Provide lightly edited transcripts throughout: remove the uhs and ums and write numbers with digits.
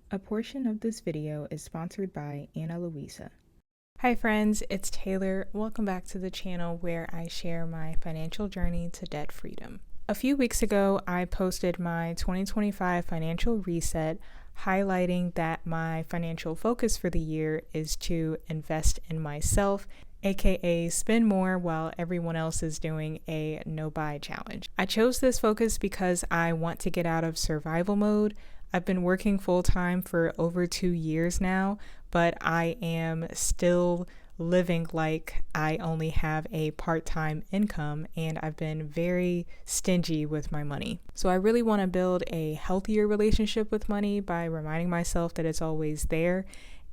A portion of this video is sponsored by Ana Luisa. Hi friends, it's Taylor. Welcome back to the channel where I share my financial journey to debt freedom. A few weeks ago, I posted my 2025 financial reset, highlighting that my financial focus for the year is to invest in myself, aka spend more while everyone else is doing a no buy challenge. I chose this focus because I want to get out of survival mode. I've been working full time for over 2 years now, but I am still living like I only have a part-time income, and I've been very stingy with my money. So I really want to build a healthier relationship with money by reminding myself that it's always there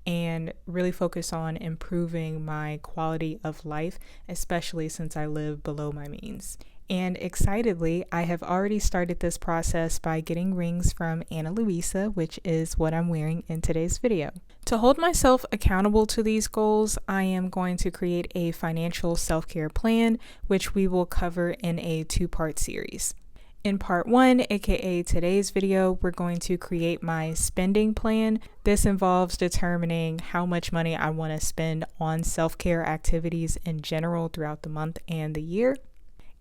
and really focus on improving my quality of life, especially since I live below my means. And excitedly, I have already started this process by getting rings from Ana Luisa, which is what I'm wearing in today's video. To hold myself accountable to these goals, I am going to create a financial self-care plan, which we will cover in a 2-part series. In part 1, aka today's video, we're going to create my spending plan. This involves determining how much money I want to spend on self-care activities in general throughout the month and the year.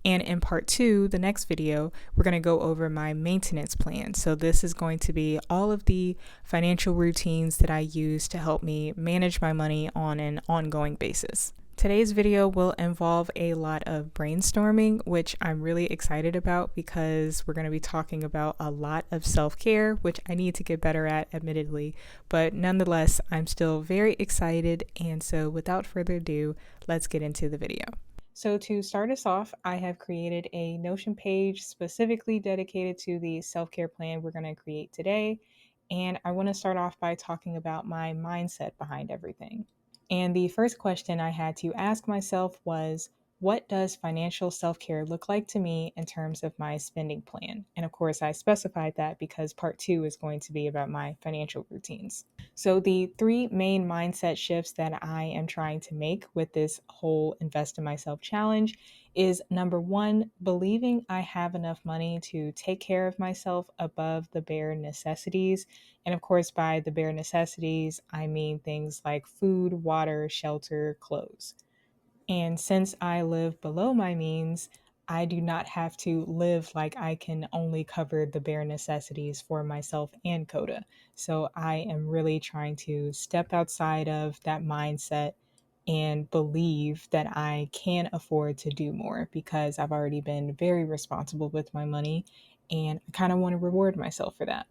And in part 2, the next video, we're going to go over my maintenance plan. So this is going to be all of the financial routines that I use to help me manage my money on an ongoing basis. Today's video will involve a lot of brainstorming, which I'm really excited about because we're going to be talking about a lot of self-care, which I need to get better at, admittedly. But nonetheless, I'm still very excited. And so without further ado, let's get into the video. So to start us off, I have created a Notion page specifically dedicated to the self-care plan we're going to create today. And I want to start off by talking about my mindset behind everything. And the first question I had to ask myself was, what does financial self-care look like to me in terms of my spending plan? And of course, I specified that because part 2 is going to be about my financial routines. So the 3 main mindset shifts that I am trying to make with this whole Invest in Myself challenge is number 1, believing I have enough money to take care of myself above the bare necessities. And of course, by the bare necessities, I mean things like food, water, shelter, clothes. And since I live below my means, I do not have to live like I can only cover the bare necessities for myself and Koda. So I am really trying to step outside of that mindset and believe that I can afford to do more because I've already been very responsible with my money and I kind of want to reward myself for that.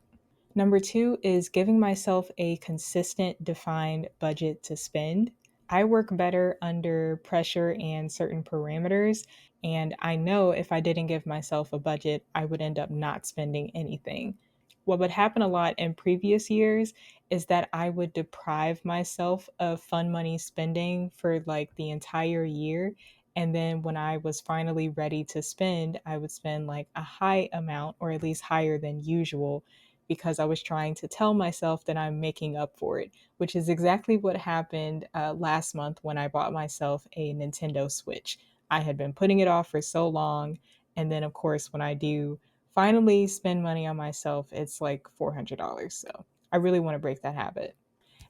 Number 2 is giving myself a consistent, defined budget to spend. I work better under pressure and certain parameters, and I know if I didn't give myself a budget, I would end up not spending anything. What would happen a lot in previous years is that I would deprive myself of fun money spending for like the entire year. And then when I was finally ready to spend, I would spend like a high amount, or at least higher than usual, because I was trying to tell myself that I'm making up for it, which is exactly what happened last month when I bought myself a Nintendo Switch. I had been putting it off for so long. And then, of course, when I do finally spend money on myself, it's like $400. So I really want to break that habit.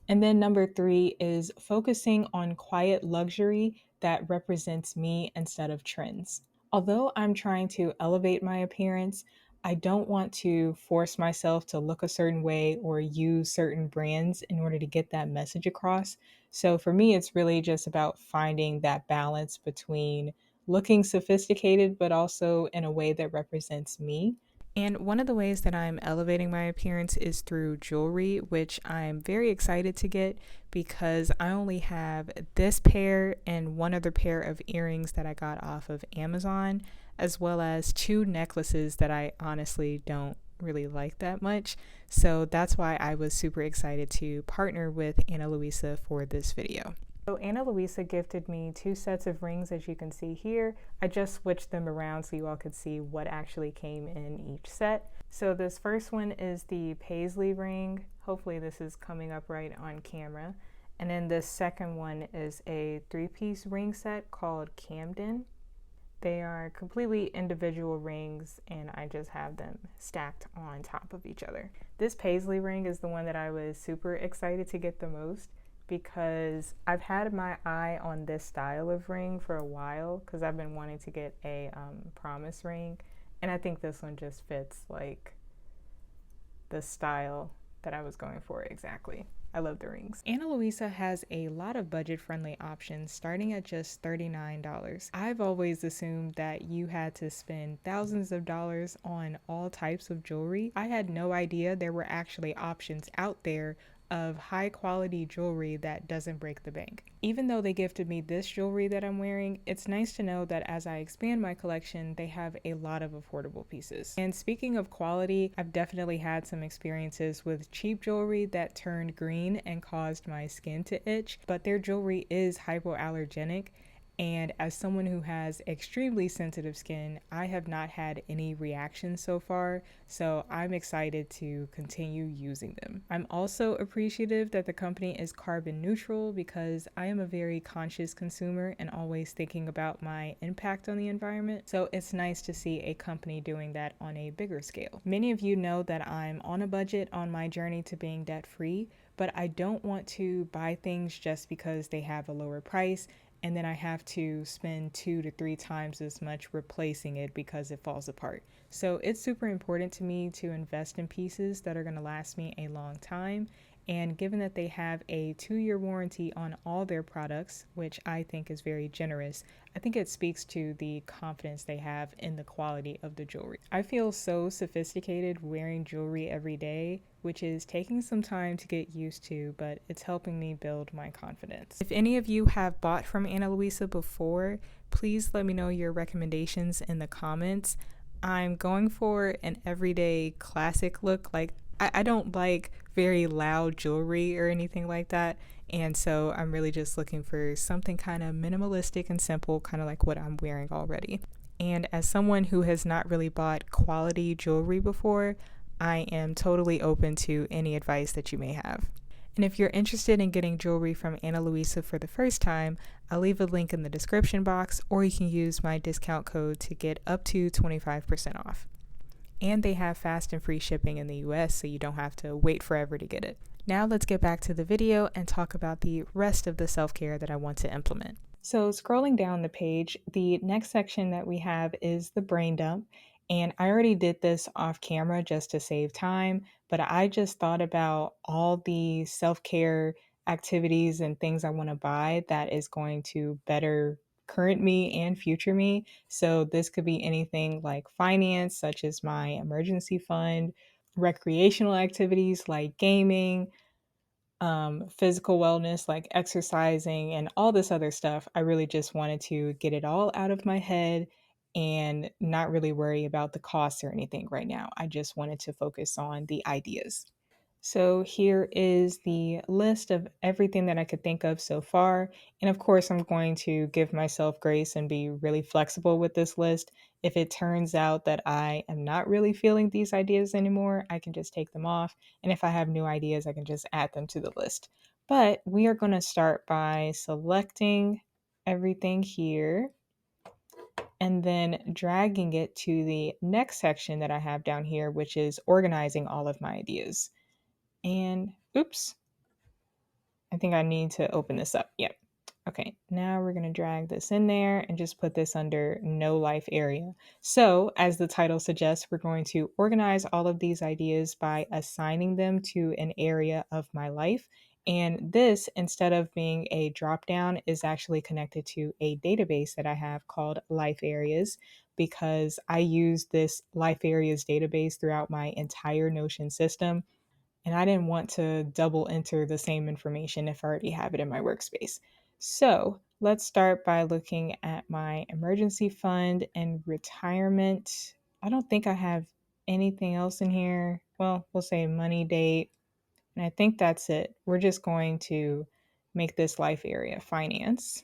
And then number 3 is focusing on quiet luxury that represents me instead of trends. Although I'm trying to elevate my appearance, I don't want to force myself to look a certain way or use certain brands in order to get that message across. So for me, it's really just about finding that balance between looking sophisticated, but also in a way that represents me. And one of the ways that I'm elevating my appearance is through jewelry, which I'm very excited to get because I only have this pair and one other pair of earrings that I got off of Amazon, as well as 2 necklaces that I honestly don't really like that much. So that's why I was super excited to partner with Ana Luisa for this video. So Ana Luisa gifted me 2 sets of rings, as you can see here. I just switched them around so you all could see what actually came in each set. So this first one is the paisley ring. Hopefully this is coming up right on camera. And then the second one is a 3-piece ring set called Camden. They are completely individual rings, and I just have them stacked on top of each other. This paisley ring is the one that I was super excited to get the most because I've had my eye on this style of ring for a while because I've been wanting to get a promise ring, and I think this one just fits like the style that I was going for exactly. I love the rings. Ana Luisa has a lot of budget-friendly options starting at just $39. I've always assumed that you had to spend thousands of dollars on all types of jewelry. I had no idea there were actually options out there of high quality jewelry that doesn't break the bank. Even though they gifted me this jewelry that I'm wearing, it's nice to know that as I expand my collection, they have a lot of affordable pieces. And speaking of quality, I've definitely had some experiences with cheap jewelry that turned green and caused my skin to itch, but their jewelry is hypoallergenic. And as someone who has extremely sensitive skin, I have not had any reactions so far, so I'm excited to continue using them. I'm also appreciative that the company is carbon neutral because I am a very conscious consumer and always thinking about my impact on the environment, so it's nice to see a company doing that on a bigger scale. Many of you know that I'm on a budget on my journey to being debt-free, but I don't want to buy things just because they have a lower price and then I have to spend 2 to 3 times as much replacing it because it falls apart. So it's super important to me to invest in pieces that are going to last me a long time. And given that they have a 2-year warranty on all their products, which I think is very generous, I think it speaks to the confidence they have in the quality of the jewelry. I feel so sophisticated wearing jewelry every day, which is taking some time to get used to, but it's helping me build my confidence. If any of you have bought from Ana Luisa before, please let me know your recommendations in the comments. I'm going for an everyday classic look. Like, I don't like very loud jewelry or anything like that. And so I'm really just looking for something kind of minimalistic and simple, kind of like what I'm wearing already. And as someone who has not really bought quality jewelry before, I am totally open to any advice that you may have. And if you're interested in getting jewelry from Ana Luisa for the first time, I'll leave a link in the description box, or you can use my discount code to get up to 25% off. And they have fast and free shipping in the US, so you don't have to wait forever to get it. Now let's get back to the video and talk about the rest of the self-care that I want to implement. So scrolling down the page, the next section that we have is the brain dump. And I already did this off camera just to save time, but I just thought about all the self-care activities and things I want to buy that is going to better current me and future me. So this could be anything like finance, such as my emergency fund, recreational activities like gaming, physical wellness like exercising, and all this other stuff. I really just wanted to get it all out of my head and not really worry about the costs or anything right now. I just wanted to focus on the ideas. So here is the list of everything that I could think of so far. And of course, I'm going to give myself grace and be really flexible with this list. If it turns out that I am not really feeling these ideas anymore, I can just take them off. And if I have new ideas, I can just add them to the list. But we are going to start by selecting everything here and then dragging it to the next section that I have down here, which is organizing all of my ideas. And oops, I think I need to open this up. Yep. Okay, now we're going to drag this in there and just put this under no life area. So, as the title suggests, we're going to organize all of these ideas by assigning them to an area of my life. And this, instead of being a drop down, is actually connected to a database that I have called Life Areas, because I use this Life Areas database throughout my entire Notion system. And I didn't want to double enter the same information if I already have it in my workspace. So let's start by looking at my emergency fund and retirement. I don't think I have anything else in here. Well, we'll say money date. And I think that's it. We're just going to make this life area finance.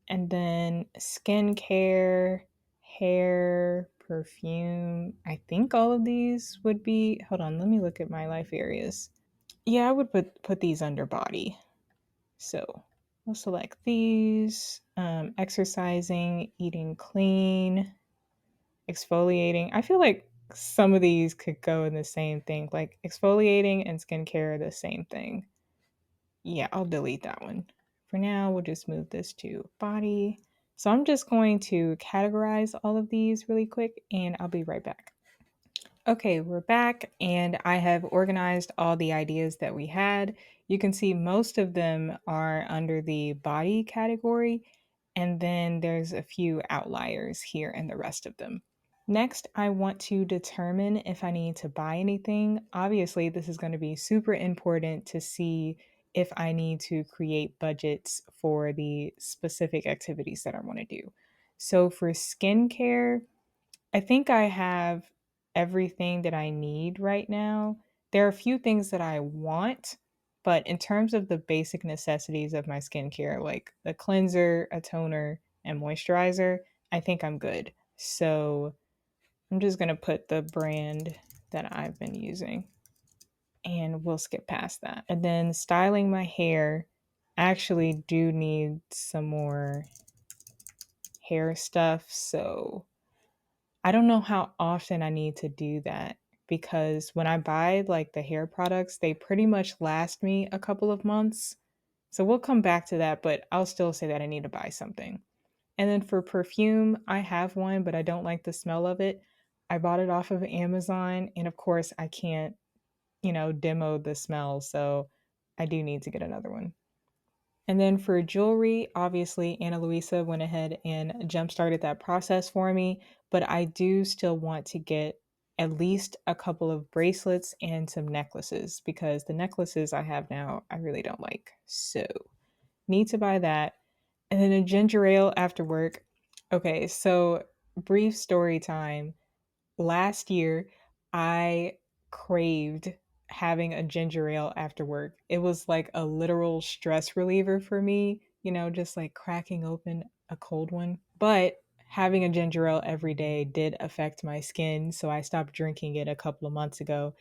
And then skincare, hair, perfume. I think all of these would be, hold on, let me look at my life areas. Yeah, I would put these under body. So We'll select these: exercising, eating clean, exfoliating. I feel like some of these could go in the same thing, like exfoliating and skincare are the same thing. Yeah, I'll delete that one. For now, we'll just move this to body. So I'm just going to categorize all of these really quick and I'll be right back. Okay, we're back and I have organized all the ideas that we had. You can see most of them are under the body category, and then there's a few outliers here in the rest of them. Next, I want to determine if I need to buy anything. Obviously, this is going to be super important to see if I need to create budgets for the specific activities that I want to do. So for skincare, I think I have everything that I need right now. There are a few things that I want, but in terms of the basic necessities of my skincare, like the cleanser, a toner, and moisturizer, I think I'm good. So I'm just going to put the brand that I've been using and we'll skip past that. And then styling my hair, I actually do need some more hair stuff. So I don't know how often I need to do that because when I buy like the hair products, they pretty much last me a couple of months. So we'll come back to that, but I'll still say that I need to buy something. And then for perfume, I have one, but I don't like the smell of it. I bought it off of Amazon, and of course, I can't, demo the smell, so I do need to get another one. And then for jewelry, obviously, Ana Luisa went ahead and jump started that process for me, but I do still want to get at least a couple of bracelets and some necklaces because the necklaces I have now, I really don't like. So, need to buy that. And then a ginger ale after work. Okay, so brief story time. Last year, I craved having a ginger ale after work. It was like a literal stress reliever for me, just like cracking open a cold one. But having a ginger ale every day did affect my skin, so I stopped drinking it a couple of months ago.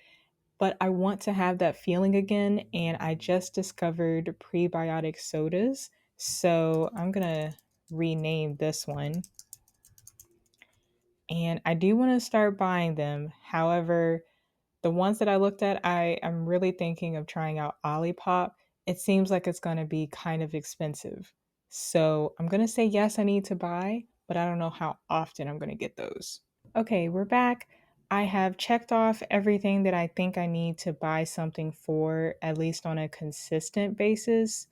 But I want to have that feeling again, and I just discovered prebiotic sodas. So I'm gonna rename this one. And I do want to start buying them. However, the ones that I looked at, I am really thinking of trying out Olipop. It seems like it's going to be kind of expensive. So I'm going to say yes, I need to buy, but I don't know how often I'm going to get those. Okay, we're back. I have checked off everything that I think I need to buy something for, at least on a consistent basis.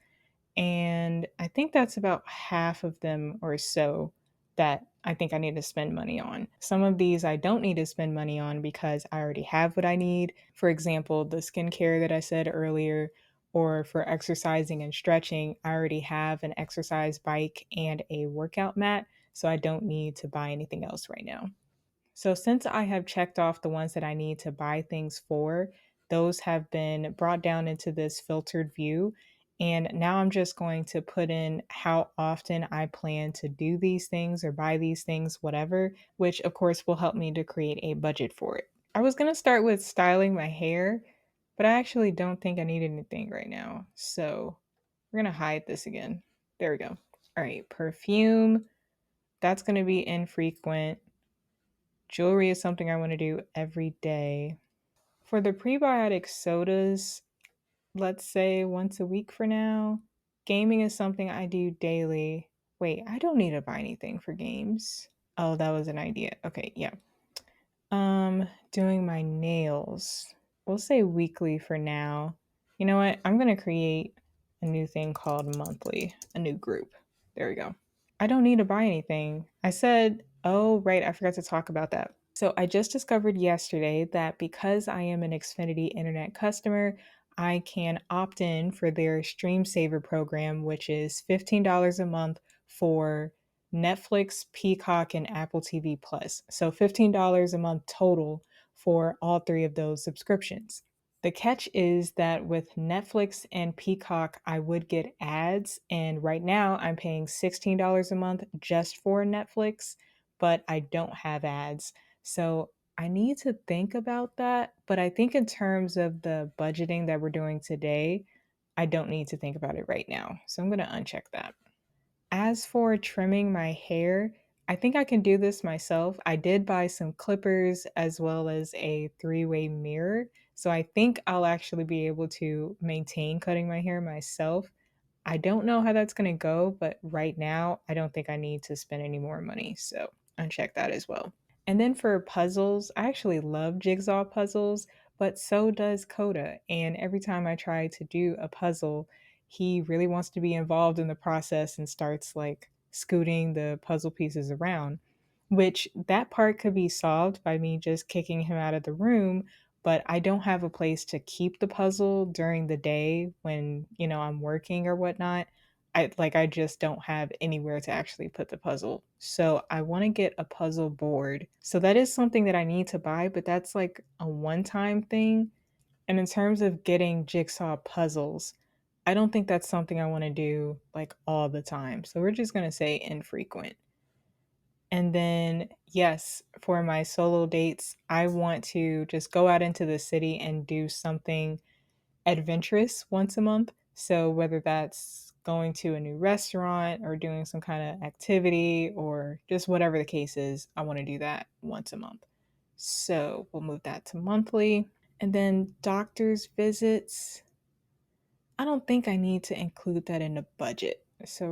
And I think that's about half of them or so that I think I need to spend money on. Some of these I don't need to spend money on because I already have what I need. For example, the skincare that I said earlier, or for exercising and stretching, I already have an exercise bike and a workout mat, so I don't need to buy anything else right now. So, since I have checked off the ones that I need to buy things for, those have been brought down into this filtered view. And now I'm just going to put in how often I plan to do these things or buy these things, whatever, which of course will help me to create a budget for it. I was going to start with styling my hair, but I actually don't think I need anything right now. So, we're going to hide this again. There we go. All right, perfume, that's going to be infrequent. Jewelry is something I want to do every day. For the prebiotic sodas, let's say once a week for now. Gaming is something I do daily. Wait, I don't need to buy anything for games. Oh, that was an idea. Okay, yeah. Doing my nails. We'll say weekly for now. You know what? I'm going to create a new thing called monthly, a new group. There we go. I don't need to buy anything. I said, oh, right, I forgot to talk about that. So I just discovered yesterday that because I am an Xfinity Internet customer, I can opt in for their Stream Saver program, which is $15 a month for Netflix, Peacock, and Apple TV Plus. So $15 a month total for all three of those subscriptions. The catch is that with Netflix and Peacock, I would get ads. And right now, I'm paying $16 a month just for Netflix, but I don't have ads. So I need to think about that. But I think in terms of the budgeting that we're doing today, I don't need to think about it right now. So I'm going to uncheck that. As for trimming my hair, I think I can do this myself. I did buy some clippers as well as a three-way mirror. So I think I'll actually be able to maintain cutting my hair myself. I don't know how that's going to go, but right now I don't think I need to spend any more money. So uncheck that as well. And then for puzzles, I actually love jigsaw puzzles, but so does Koda. And every time I try to do a puzzle, he really wants to be involved in the process and starts like scooting the puzzle pieces around, which that part could be solved by me just kicking him out of the room. But I don't have a place to keep the puzzle during the day when, I'm working or whatnot. I just don't have anywhere to actually put the puzzle. So I want to get a puzzle board. So that is something that I need to buy, but that's like a one-time thing. And in terms of getting jigsaw puzzles, I don't think that's something I want to do like all the time. So we're just going to say infrequent. And then, yes, for my solo dates, I want to just go out into the city and do something adventurous once a month. So whether that's going to a new restaurant or doing some kind of activity or just whatever the case is, I want to do that once a month. So we'll move that to monthly. And then doctor's visits. I don't think I need to include that in the budget. So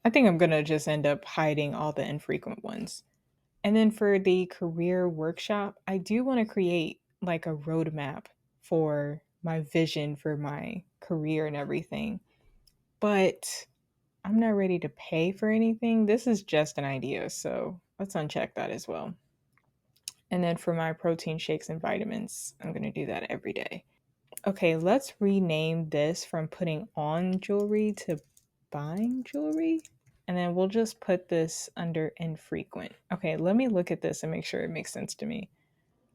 I think I'm going to just end up hiding all the infrequent ones. And then for the career workshop, I do want to create like a roadmap for my vision for my career and everything. But I'm not ready to pay for anything. This is just an idea. So let's uncheck that as well. And then for my protein shakes and vitamins, I'm going to do that every day. Okay, let's rename this from putting on jewelry to buying jewelry. And then we'll just put this under infrequent. Okay, let me look at this and make sure it makes sense to me.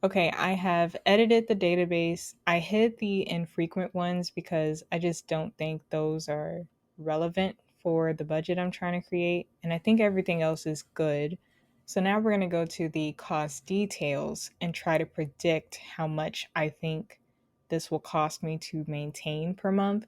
Okay, I have edited the database. I hid the infrequent ones because I just don't think those are relevant for the budget I'm trying to create. And I think everything else is good. So now we're going to go to the cost details and try to predict how much I think this will cost me to maintain per month.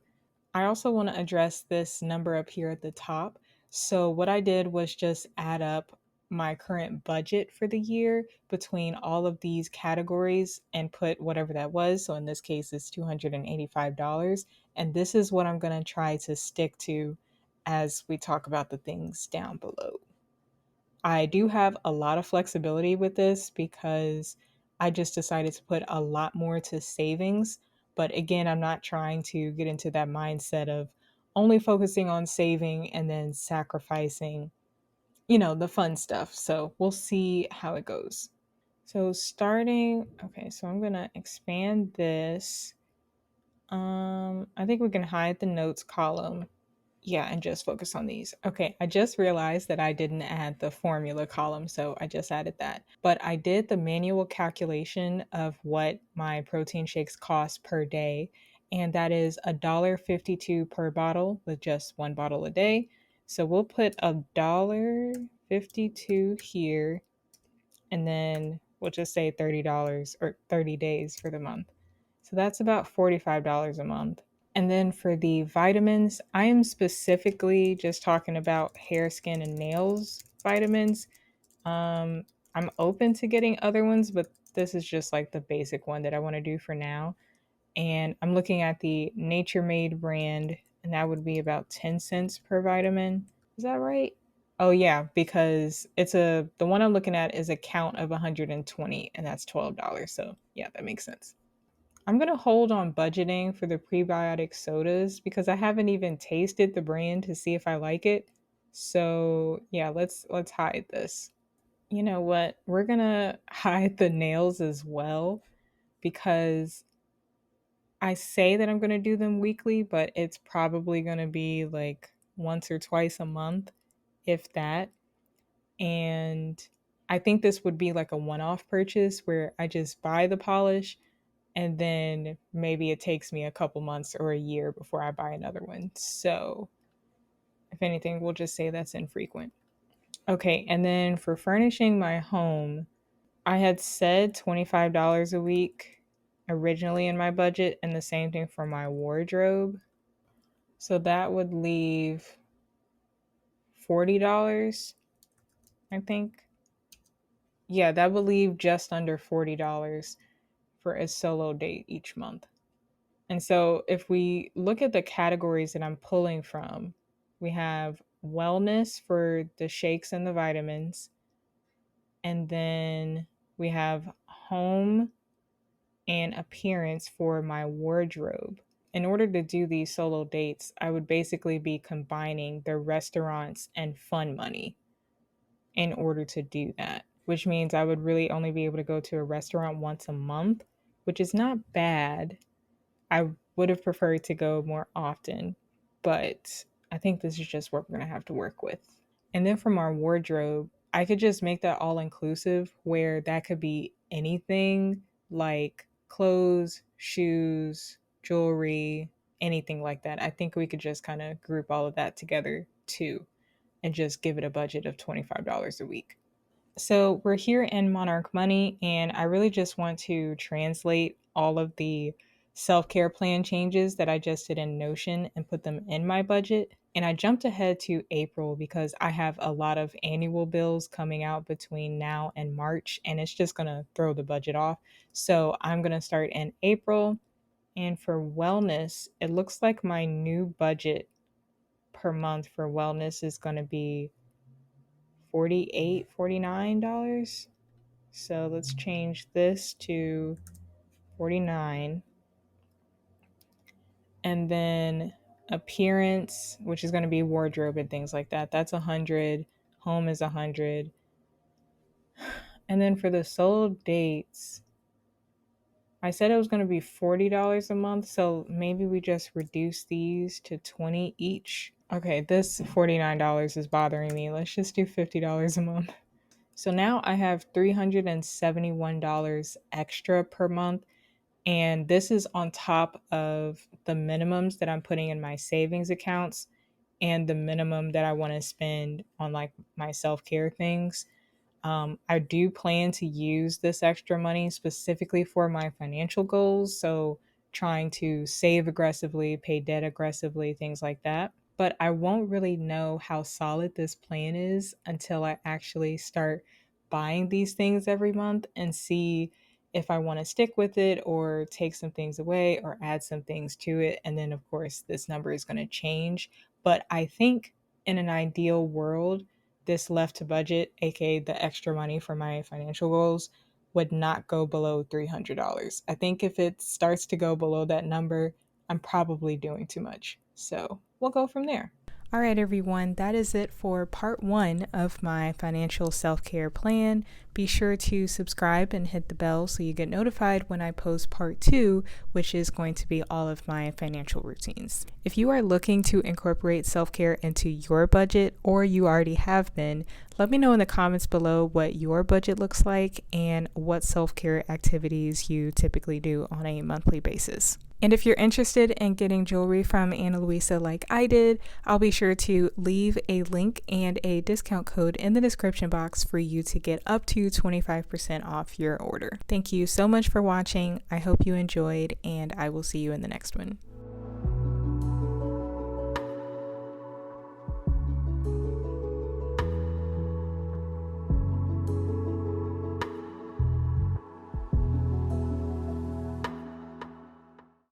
I also want to address this number up here at the top. So, what I did was just add up my current budget for the year between all of these categories and put whatever that was. So, in this case, it's $285. And this is what I'm going to try to stick to as we talk about the things down below. I do have a lot of flexibility with this because I just decided to put a lot more to savings. But again, I'm not trying to get into that mindset of only focusing on saving and then sacrificing, the fun stuff. So we'll see how it goes. So okay, so I'm going to expand this. I think we can hide the notes column. Yeah, and just focus on these. Okay, I just realized that I didn't add the formula column, so I just added that. But I did the manual calculation of what my protein shakes cost per day, and that is $1.52 per bottle with just one bottle a day. So we'll put $1.52 here, and then we'll just say $30 or 30 days for the month. So that's about $45 a month. And then for the vitamins, I am specifically just talking about hair, skin, and nails vitamins. Um, I'm open to getting other ones, but this is just like the basic one that I want to do for now. And I'm looking at the Nature Made brand, and that would be about 10 cents per vitamin. Is that right? Oh yeah, because the one I'm looking at is a count of 120 and that's $12. So yeah, that makes sense. I'm gonna hold on budgeting for the prebiotic sodas because I haven't even tasted the brand to see if I like it. So yeah, let's hide this. You know what? We're gonna hide the nails as well because I say that I'm gonna do them weekly, but it's probably gonna be like once or twice a month, if that. And I think this would be like a one-off purchase where I just buy the polish and then maybe it takes me a couple months or a year before I buy another one. So, if anything, we'll just say that's infrequent. Okay, and then for furnishing my home, I had said $25 a week. originally in my budget, and the same thing for my wardrobe. So that would leave $40, I think. Yeah, that would leave just under $40 for a solo date each month. And so if we look at the categories that I'm pulling from, we have wellness for the shakes and the vitamins, and then we have home and appearance for my wardrobe. In order to do these solo dates, I would basically be combining the restaurants and fun money in order to do that, which means I would really only be able to go to a restaurant once a month, which is not bad. I would have preferred to go more often, but I think this is just what we're going to have to work with. And then from our wardrobe, I could just make that all inclusive where that could be anything like clothes, shoes, jewelry, anything like that. I think we could just kind of group all of that together too and just give it a budget of $25 a week. So we're here in Monarch Money, and I really just want to translate all of the self-care plan changes that I just did in Notion and put them in my budget. And I jumped ahead to April because I have a lot of annual bills coming out between now and March, and it's just going to throw the budget off. So I'm going to start in April. And for wellness, it looks like my new budget per month for wellness is going to be $49. So let's change this to 49. And then appearance, which is going to be wardrobe and things like that. That's 100. Home is 100. And then for the solo dates, I said it was going to be $40 a month. So maybe we just reduce these to 20 each. Okay, this $49 is bothering me. Let's just do $50 a month. So now I have $371 extra per month. And this is on top of the minimums that I'm putting in my savings accounts and the minimum that I want to spend on like my self-care things. I do plan to use this extra money specifically for my financial goals. So trying to save aggressively, pay debt aggressively, things like that. But I won't really know how solid this plan is until I actually start buying these things every month and see if I want to stick with it or take some things away or add some things to it. And then, of course, this number is going to change. But I think in an ideal world, this left to budget, aka the extra money for my financial goals, would not go below $300. I think if it starts to go below that number, I'm probably doing too much. So we'll go from there. All right, everyone, that is it for part 1 of my financial self-care plan. Be sure to subscribe and hit the bell so you get notified when I post part 2, which is going to be all of my financial routines. If you are looking to incorporate self-care into your budget, or you already have been, let me know in the comments below what your budget looks like and what self-care activities you typically do on a monthly basis. And if you're interested in getting jewelry from Ana Luisa like I did, I'll be sure to leave a link and a discount code in the description box for you to get up to 25% off your order. Thank you so much for watching. I hope you enjoyed, and I will see you in the next one.